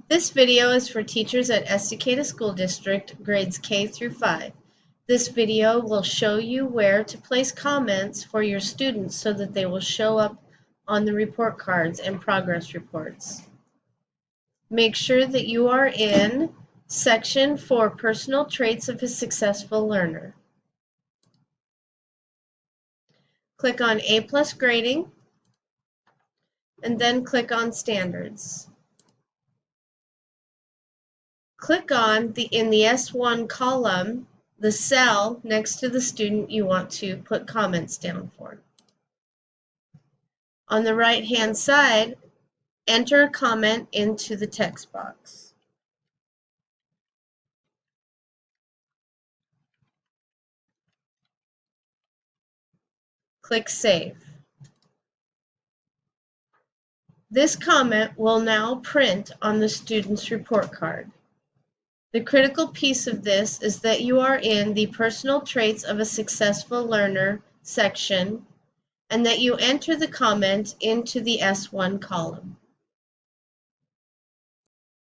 This video is for teachers at Estacada School District, grades K through 5. This video will show you where to place comments for your students so that they will show up on the report cards and progress reports. Make sure that you are in section for personal traits of a successful learner. Click on A+ grading and then click on standards. Click on in the S1 column the cell next to the student you want to put comments down for. On the right-hand side, enter a comment into the text box. Click Save. This comment will now print on the student's report card. The critical piece of this is that you are in the Personal Traits of a Successful Learner section and that you enter the comment into the S1 column.